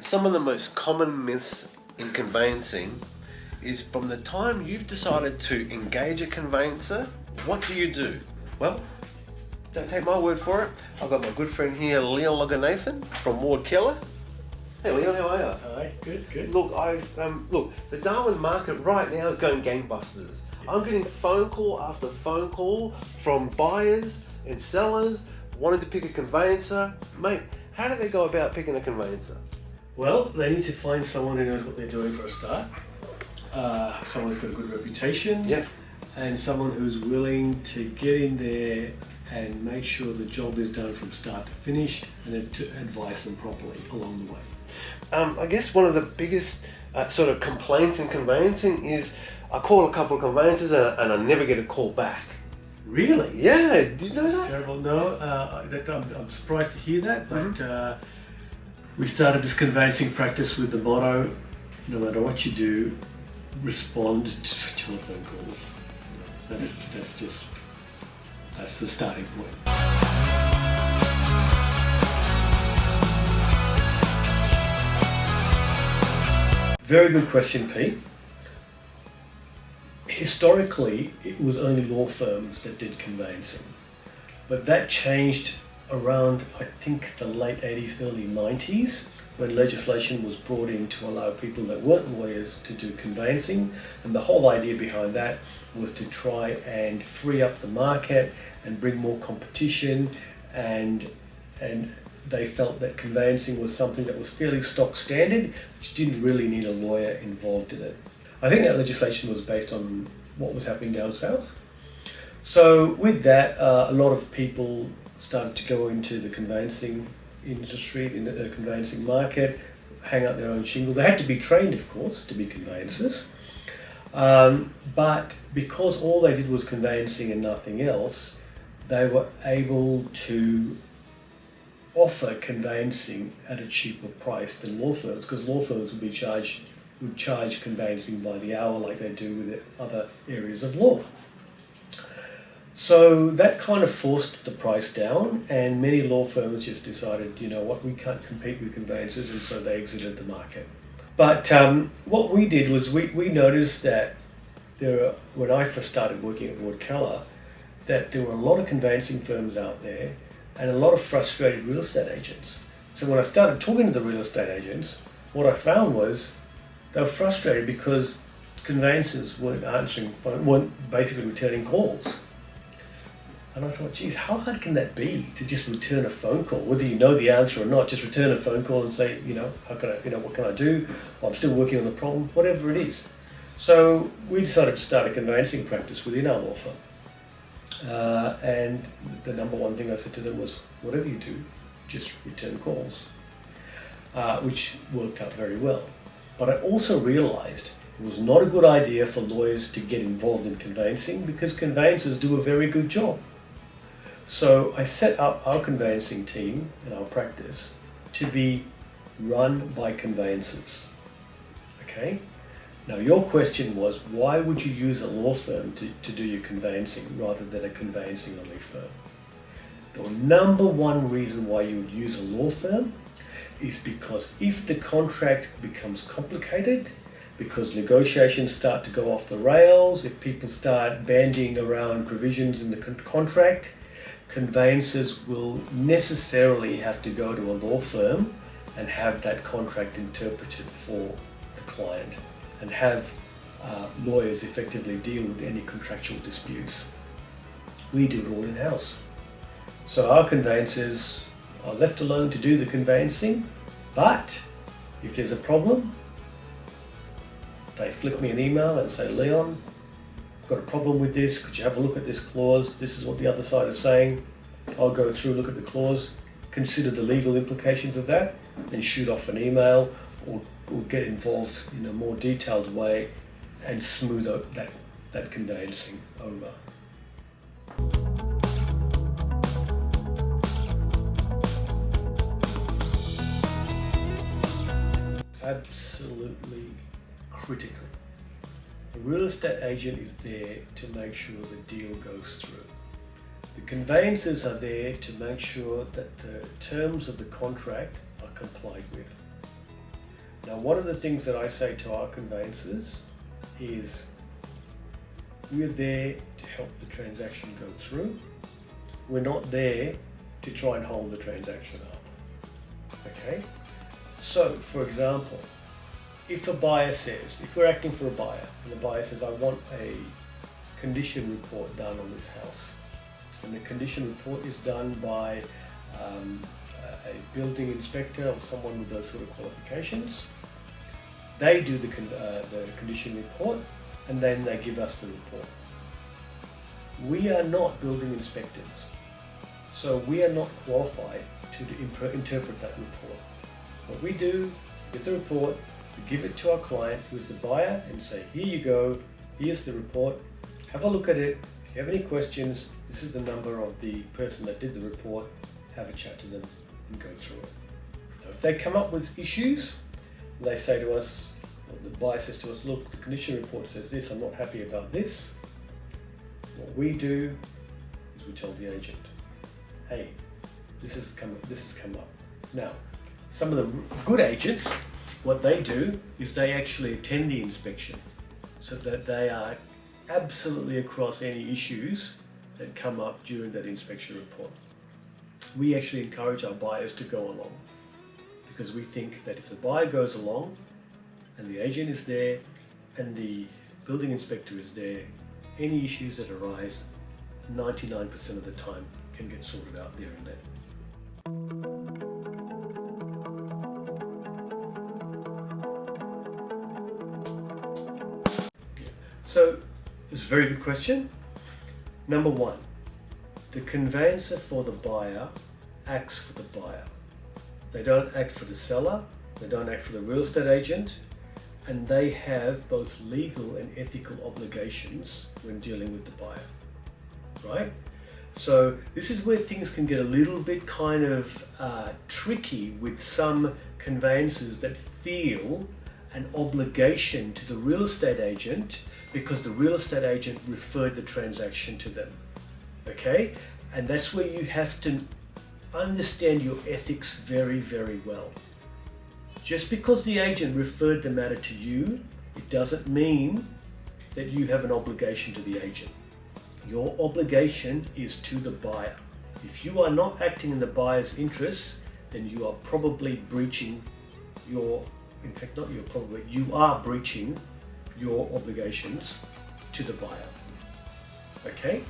Some of the most common myths in conveyancing is from the time you've decided to engage a conveyancer, what do? Well, don't take my word for it. I've got my good friend here, Leon Loganathan from Keller. Hey Leon, how are you? Hi, good. Look, the Darwin market right now is going gangbusters. I'm getting phone call after phone call from buyers and sellers wanting to pick a conveyancer. Mate, how do they go about picking a conveyancer? Well, they need to find someone who knows what they're doing for a start. Someone who's got a good reputation. Yeah. And someone who's willing to get in there and make sure the job is done from start to finish, and then to advise them properly along the way. I guess one of the biggest sort of complaints in conveyancing is I call a couple of conveyancers and I never get a call back. Really? Yeah, did you know That's that? terrible. No, I'm surprised to hear that, but we started this conveyancing practice with the motto, no matter what you do, respond to telephone calls. That's the starting point. Very good question, Pete. Historically, it was only law firms that did conveyancing, but that changed around, I think, the late 80s, early 90s, when legislation was brought in to allow people that weren't lawyers to do conveyancing. And the whole idea behind that was to try and free up the market and bring more competition, and they felt that conveyancing was something that was fairly stock standard, which didn't really need a lawyer involved in it. I think that legislation was based on what was happening down south. So with that, a lot of people started to go into the conveyancing industry, in the conveyancing market, hang out their own shingle. They had to be trained, of course, to be conveyancers. But because all they did was conveyancing and nothing else, they were able to offer conveyancing at a cheaper price than law firms, because law firms would charge conveyancing by the hour like they do with other areas of law. So that kind of forced the price down, and many law firms just decided, you know what, we can't compete with conveyancers, and so they exited the market. But what we did was we noticed that when I first started working at Keller, that there were a lot of conveyancing firms out there and a lot of frustrated real estate agents. So when I started talking to the real estate agents, what I found was they were frustrated because conveyancers weren't answering phone, weren't basically returning calls. And I thought, geez, how hard can that be to just return a phone call? Whether you know the answer or not, just return a phone call and say, what can I do? Well, I'm still working on the problem, whatever it is. So we decided to start a conveyancing practice within our law firm. And the number one thing I said to them was, whatever you do, just return calls, which worked out very well. But I also realized it was not a good idea for lawyers to get involved in conveyancing, because conveyancers do a very good job. So I set up our conveyancing team and our practice to be run by conveyancers. Okay? Now your question was, why would you use a law firm to do your conveyancing rather than a conveyancing only firm? The number one reason why you would use a law firm is because if the contract becomes complicated, because negotiations start to go off the rails, if people start bandying around provisions in the contract, conveyancers will necessarily have to go to a law firm and have that contract interpreted for the client, and have lawyers effectively deal with any contractual disputes. We do it all in-house. So our conveyancers are left alone to do the conveyancing, but if there's a problem, they flick me an email and say, Leon, I've got a problem with this, could you have a look at this clause? This is what the other side is saying. I'll go through, look at the clause, consider the legal implications of that, and shoot off an email or get involved in a more detailed way and smooth out that conveyancing over. Absolutely critical. The real estate agent is there to make sure the deal goes through. The conveyancers are there to make sure that the terms of the contract are complied with. Now, one of the things that I say to our conveyancers is we're there to help the transaction go through. We're not there to try and hold the transaction up. Okay? So, for example, if a buyer says, if we're acting for a buyer, and the buyer says, I want a condition report done on this house, and the condition report is done by a building inspector or someone with those sort of qualifications, they do the condition report, and then they give us the report. We are not building inspectors, so we are not qualified to interpret that report. What we do, get the report, we give it to our client, who is the buyer, and say, here you go, here's the report, have a look at it. If you have any questions, this is the number of the person that did the report, have a chat to them and go through it. So if they come up with issues, they say to us, or the buyer says to us, look, the condition report says this, I'm not happy about this. What we do is we tell the agent, hey, this has come up. Now, some of the good agents, what they do is they actually attend the inspection so that they are absolutely across any issues that come up during that inspection report. We actually encourage our buyers to go along because we think that if the buyer goes along and the agent is there and the building inspector is there, any issues that arise 99% of the time can get sorted out there and then. So, it's a very good question. Number one, the conveyancer for the buyer acts for the buyer. They don't act for the seller, they don't act for the real estate agent, and they have both legal and ethical obligations when dealing with the buyer, right? So this is where things can get a little bit kind of tricky with some conveyancers that feel an obligation to the real estate agent because the real estate agent referred the transaction to them, okay? And that's where you have to understand your ethics very, very well. Just because the agent referred the matter to you, it doesn't mean that you have an obligation to the agent. Your obligation is to the buyer. If you are not acting in the buyer's interests, then you are probably breaching your, in fact not you're probably, you are breaching your obligations to the buyer. Okay?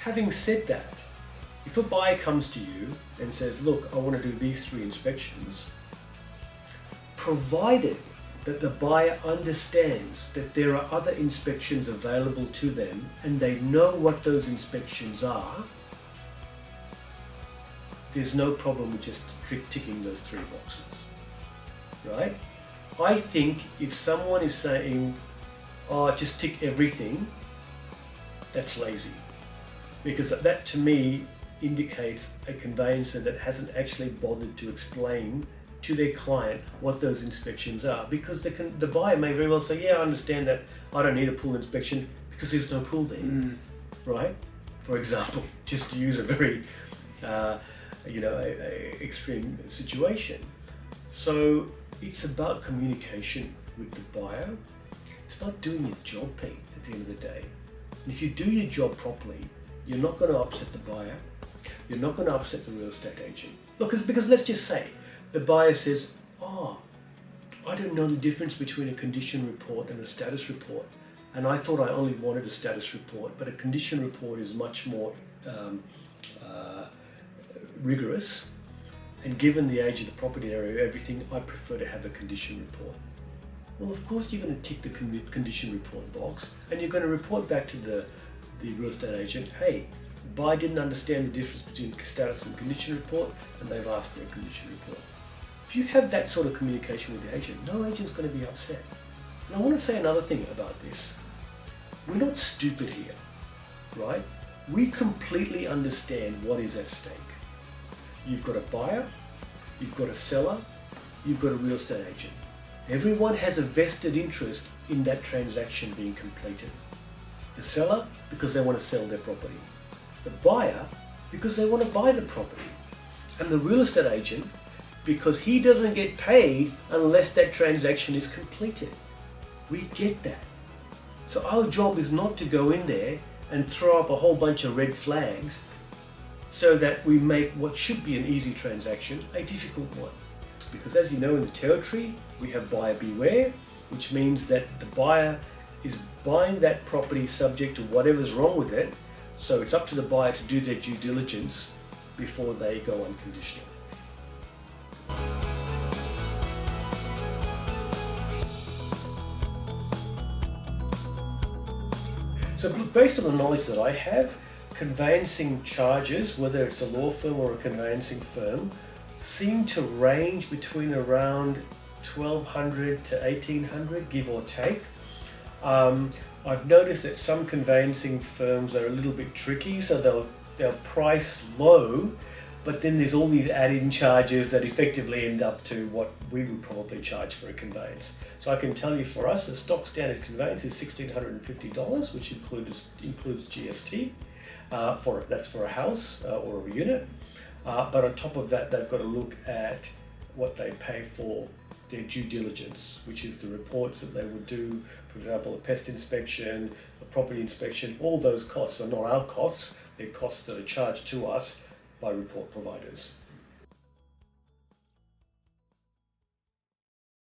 Having said that, if a buyer comes to you and says, look, I want to do these 3 inspections, provided that the buyer understands that there are other inspections available to them and they know what those inspections are, there's no problem with just ticking those 3 boxes, right? I think if someone is saying, oh, just tick everything, that's lazy. Because that to me indicates a conveyancer that hasn't actually bothered to explain to their client what those inspections are, because the buyer may very well say, yeah, I understand that I don't need a pool inspection because there's no pool there, right? For example, just to use a very, extreme situation. So it's about communication with the buyer. It's about doing your job, Pete, at the end of the day. And if you do your job properly, you're not going to upset the buyer. You're not going to upset the real estate agent. Look, because let's just say the buyer says, oh, I don't know the difference between a condition report and a status report. And I thought I only wanted a status report, but a condition report is much more rigorous. And given the age of the property area, everything, I prefer to have a condition report. Well, of course you're going to tick the condition report box and you're going to report back to the real estate agent, hey, the buyer didn't understand the difference between status and condition report and they've asked for a condition report. If you have that sort of communication with the agent, no agent's going to be upset. And I want to say another thing about this. We're not stupid here, right? We completely understand what is at stake. You've got a buyer, you've got a seller, you've got a real estate agent. Everyone has a vested interest in that transaction being completed. The seller, because they want to sell their property. The buyer, because they want to buy the property. And the real estate agent, because he doesn't get paid unless that transaction is completed. We get that. So our job is not to go in there and throw up a whole bunch of red flags so that we make what should be an easy transaction a difficult one. Because as you know, in the territory, we have buyer beware, which means that the buyer is buying that property subject to whatever's wrong with it. So it's up to the buyer to do their due diligence before they go unconditional. So based on the knowledge that I have, conveyancing charges, whether it's a law firm or a conveyancing firm, seem to range between around $1,200 to $1,800, give or take. I've noticed that some conveyancing firms are a little bit tricky, so they'll price low, but then there's all these add-in charges that effectively end up to what we would probably charge for a conveyance. So I can tell you, for us, a stock standard conveyance is $1,650, which includes GST. That's for a house or a unit. But on top of that, they've got to look at what they pay for their due diligence, which is the reports that they would do, for example, a pest inspection, a property inspection. All those costs are not our costs, they're costs that are charged to us by report providers.